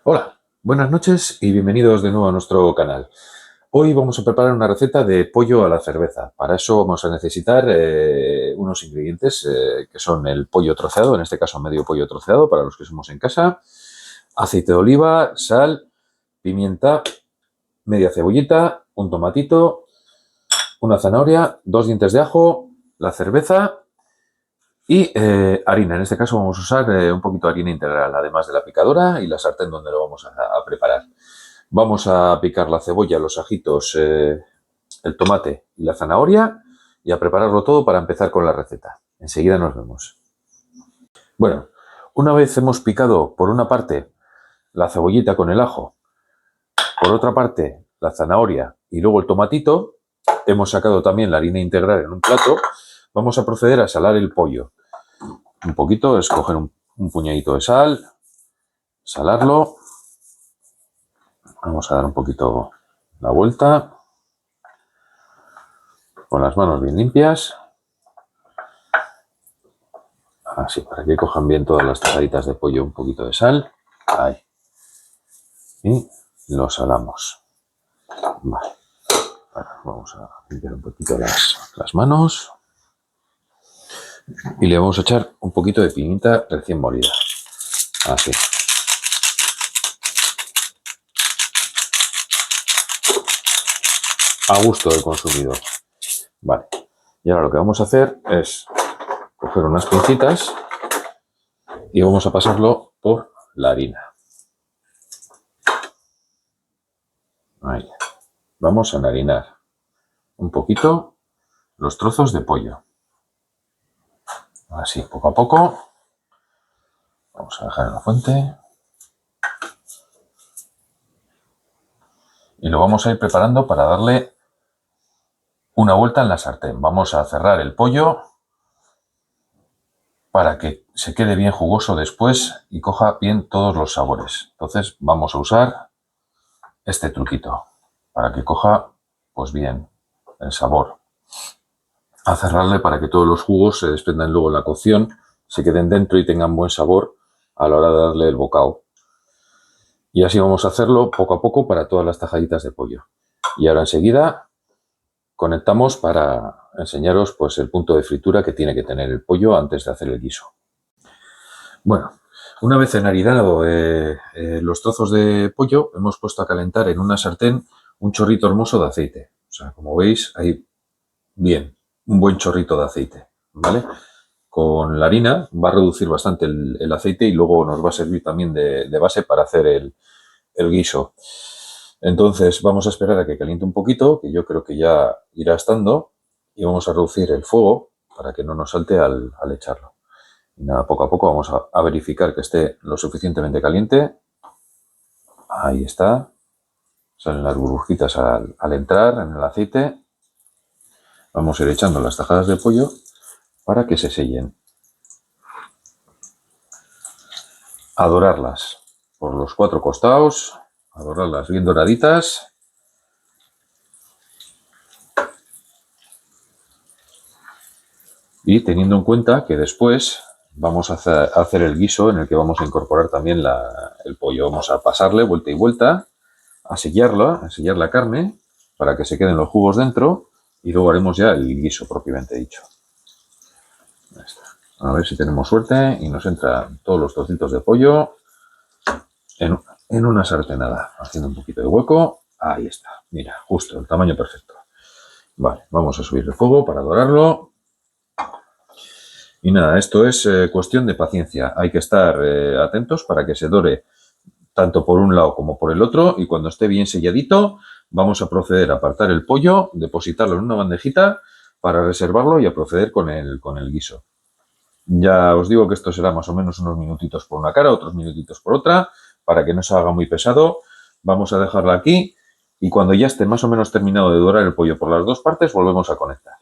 Hola, buenas noches y bienvenidos de nuevo a nuestro canal. Hoy vamos a preparar una receta de pollo a la cerveza. Para eso vamos a necesitar unos ingredientes que son el pollo troceado, en este caso medio pollo troceado para los que somos en casa, aceite de oliva, sal, pimienta, media cebollita, un tomatito, una zanahoria, 2 dientes de ajo, la cerveza y harina. En este caso vamos a usar un poquito de harina integral, además de la picadora y la sartén donde lo vamos a preparar. Vamos a picar la cebolla, los ajitos, el tomate y la zanahoria y a prepararlo todo para empezar con la receta. Enseguida nos vemos. Bueno, una vez hemos picado por una parte la cebollita con el ajo, por otra parte la zanahoria y luego el tomatito, hemos sacado también la harina integral en un plato, vamos a proceder a salar el pollo. Un poquito, escoger un puñadito de sal, salarlo. Vamos a dar un poquito la vuelta con las manos bien limpias, así para que cojan bien todas las tajaditas de pollo, un poquito de sal, ahí, y lo salamos. Vale, ahora vamos a limpiar un poquito las manos y le vamos a echar un poquito de pimienta recién molida, así. A gusto del consumidor. Vale, y ahora lo que vamos a hacer es coger unas pincitas y vamos a pasarlo por la harina. Ahí. Vamos a enharinar un poquito los trozos de pollo. Así, poco a poco. Vamos a dejar en la fuente. Y lo vamos a ir preparando para darle una vuelta en la sartén. Vamos a cerrar el pollo para que se quede bien jugoso después y coja bien todos los sabores. Entonces vamos a usar este truquito para que coja pues bien el sabor. A cerrarle para que todos los jugos se desprendan luego en la cocción, se queden dentro y tengan buen sabor a la hora de darle el bocado. Y así vamos a hacerlo poco a poco para todas las tajaditas de pollo. Y ahora enseguida conectamos para enseñaros pues el punto de fritura que tiene que tener el pollo antes de hacer el guiso. Bueno, una vez enharinado los trozos de pollo, hemos puesto a calentar en una sartén un chorrito hermoso de aceite. O sea, como veis, hay bien, un buen chorrito de aceite, ¿vale? Con la harina va a reducir bastante el aceite y luego nos va a servir también de base para hacer el guiso. Entonces vamos a esperar a que caliente un poquito, que yo creo que ya irá estando, y vamos a reducir el fuego para que no nos salte al echarlo. Y nada, poco a poco vamos a verificar que esté lo suficientemente caliente. Ahí está. Salen las burbujitas al entrar en el aceite. Vamos a ir echando las tajadas de pollo para que se sellen. A dorarlas por los 4 costados, a dorarlas bien doraditas. Y teniendo en cuenta que después vamos a hacer el guiso en el que vamos a incorporar también el pollo. Vamos a pasarle vuelta y vuelta, a sellar la carne para que se queden los jugos dentro y luego haremos ya el guiso propiamente dicho. A ver si tenemos suerte y nos entran todos los trocitos de pollo en una sartenada, haciendo un poquito de hueco. Ahí está, mira, justo, el tamaño perfecto. Vale, vamos a subir el fuego para dorarlo. Y nada, esto es cuestión de paciencia. Hay que estar atentos para que se dore tanto por un lado como por el otro. Y cuando esté bien selladito, vamos a proceder a apartar el pollo, depositarlo en una bandejita para reservarlo y a proceder con el guiso. Ya os digo que esto será más o menos unos minutitos por una cara, otros minutitos por otra, para que no se haga muy pesado. Vamos a dejarlo aquí y cuando ya esté más o menos terminado de dorar el pollo por las dos partes, volvemos a conectar.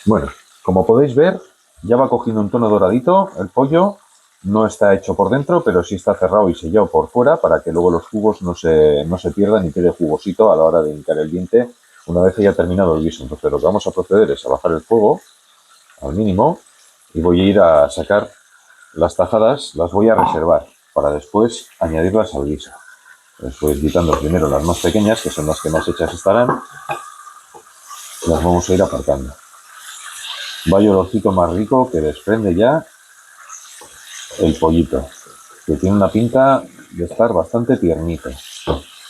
Bueno, como podéis ver, ya va cogiendo un tono doradito el pollo. No está hecho por dentro, pero sí está cerrado y sellado por fuera para que luego los jugos no se pierdan y quede jugosito a la hora de hincar el diente una vez haya terminado el guiso. Entonces lo que vamos a proceder es a bajar el fuego al mínimo y voy a ir a sacar las tajadas, las voy a reservar. para después añadirlas al guiso. Después quitando primero las más pequeñas, que son las que más hechas estarán, las vamos a ir apartando. Vaya olorcito más rico que desprende ya el pollito, que tiene una pinta de estar bastante tiernito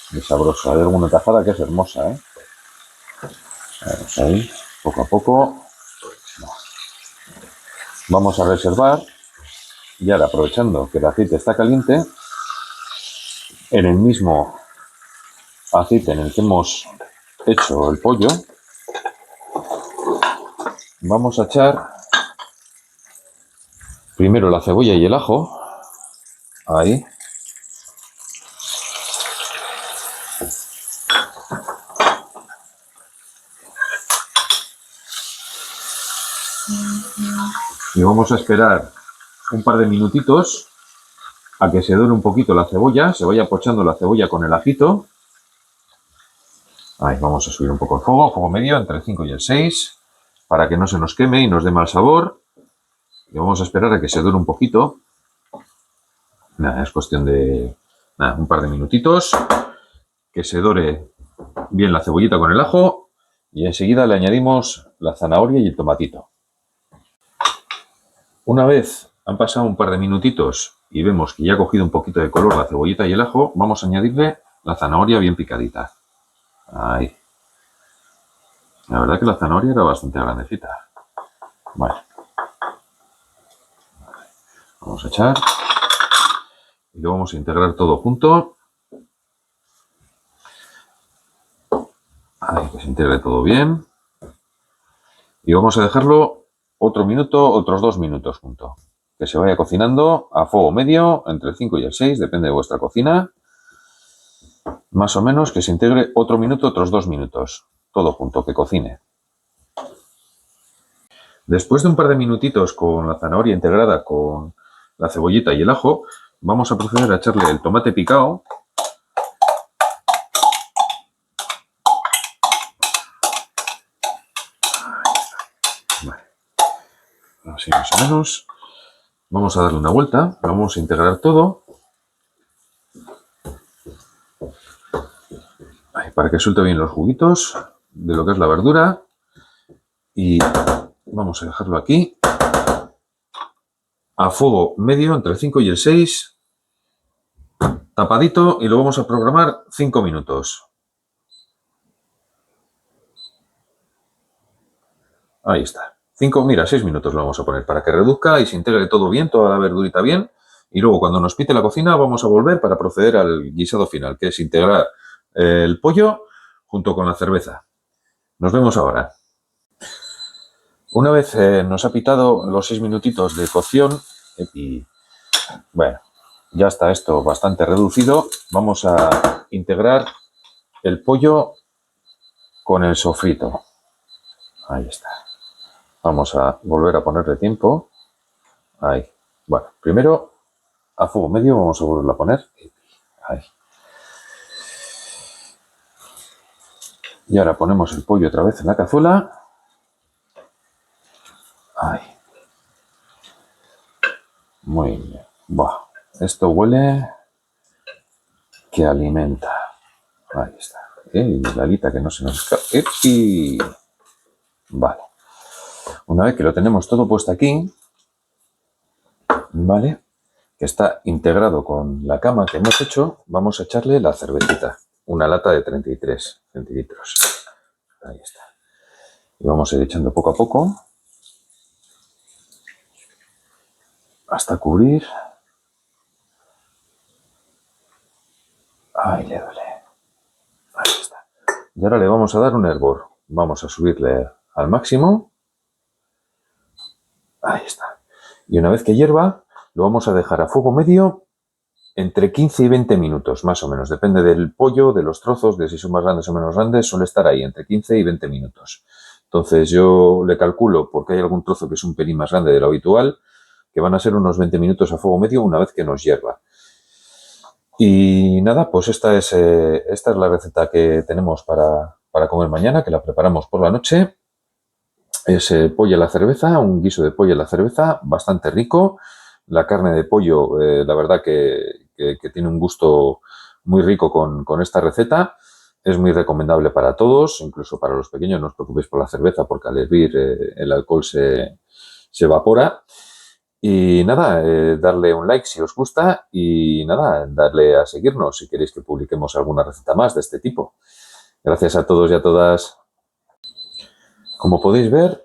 y sabroso. Hay alguna tajada que es hermosa, ¿eh? Vamos ahí, poco a poco. Vamos a reservar y ahora, aprovechando que el aceite está caliente, en el mismo aceite en el que hemos hecho el pollo, vamos a echar primero la cebolla y el ajo. Ahí. Y vamos a esperar un par de minutitos a que se dore un poquito la cebolla, se vaya pochando la cebolla con el ajito. Ahí vamos a subir un poco el fuego medio, entre el 5 y el 6, para que no se nos queme y nos dé mal sabor. Y vamos a esperar a que se dore un poquito. Nada, es cuestión de un par de minutitos, que se dore bien la cebollita con el ajo y enseguida le añadimos la zanahoria y el tomatito. Una vez han pasado un par de minutitos y vemos que ya ha cogido un poquito de color la cebollita y el ajo, vamos a añadirle la zanahoria bien picadita. Ahí. La verdad que la zanahoria era bastante grandecita. Vale. Vamos a echar y lo vamos a integrar todo junto. Ahí, que se integre todo bien. Y vamos a dejarlo otro minuto, otros 2 minutos junto. Que se vaya cocinando a fuego medio, entre el 5 y el 6, depende de vuestra cocina. Más o menos que se integre otro minuto, otros 2 minutos. Todo junto, que cocine. Después de un par de minutitos con la zanahoria integrada con la cebollita y el ajo, vamos a proceder a echarle el tomate picado. Vale. Así más o menos. Vamos a darle una vuelta, vamos a integrar todo. Ahí, para que suelte bien los juguitos de lo que es la verdura. Y vamos a dejarlo aquí a fuego medio, entre el 5 y el 6, tapadito, y lo vamos a programar 5 minutos. Ahí está. 6 minutos lo vamos a poner para que reduzca y se integre todo bien, toda la verdurita bien. Y luego cuando nos pite la cocina vamos a volver para proceder al guisado final, que es integrar el pollo junto con la cerveza. Nos vemos ahora. Una vez nos ha pitado los 6 minutitos de cocción y bueno, ya está esto bastante reducido, vamos a integrar el pollo con el sofrito. Ahí está. Vamos a volver a ponerle tiempo. Ahí. Bueno, primero a fuego medio vamos a volverlo a poner. Ahí. Y ahora ponemos el pollo otra vez en la cazuela. Ahí. Muy bien. Buah. Esto huele que alimenta. Ahí está. Y la alita que no se nos escape. ¡Epi! Vale. Una vez que lo tenemos todo puesto aquí, ¿vale? Que está integrado con la cama que hemos hecho, vamos a echarle la cervecita. Una lata de 33 centilitros. Ahí está. Y vamos a ir echando poco a poco hasta cubrir. Ahí le duele. Ahí está. Y ahora le vamos a dar un hervor. Vamos a subirle al máximo. Ahí está. Y una vez que hierva, lo vamos a dejar a fuego medio entre 15 y 20 minutos, más o menos. Depende del pollo, de los trozos, de si son más grandes o menos grandes, suele estar ahí, entre 15 y 20 minutos. Entonces yo le calculo, porque hay algún trozo que es un pelín más grande de lo habitual, que van a ser unos 20 minutos a fuego medio una vez que nos hierva. Y nada, pues esta es la receta que tenemos para comer mañana, que la preparamos por la noche. Es pollo a la cerveza, un guiso de pollo a la cerveza, bastante rico, La carne de pollo, la verdad que tiene un gusto muy rico con esta receta. Es muy recomendable para todos, incluso para los pequeños. No os preocupéis por la cerveza, porque al hervir el alcohol se evapora. Y nada, darle un like si os gusta y nada, darle a seguirnos si queréis que publiquemos alguna receta más de este tipo. Gracias a todos y a todas. Como podéis ver,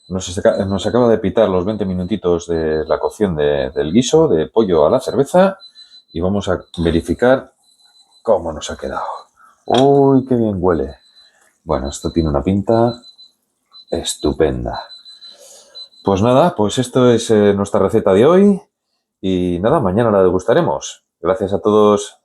nos acaba de pitar los 20 minutitos de la cocción del guiso de pollo a la cerveza y vamos a verificar cómo nos ha quedado. ¡Uy, qué bien huele! Bueno, esto tiene una pinta estupenda. Pues nada, pues esto es nuestra receta de hoy y nada, mañana la degustaremos. Gracias a todos.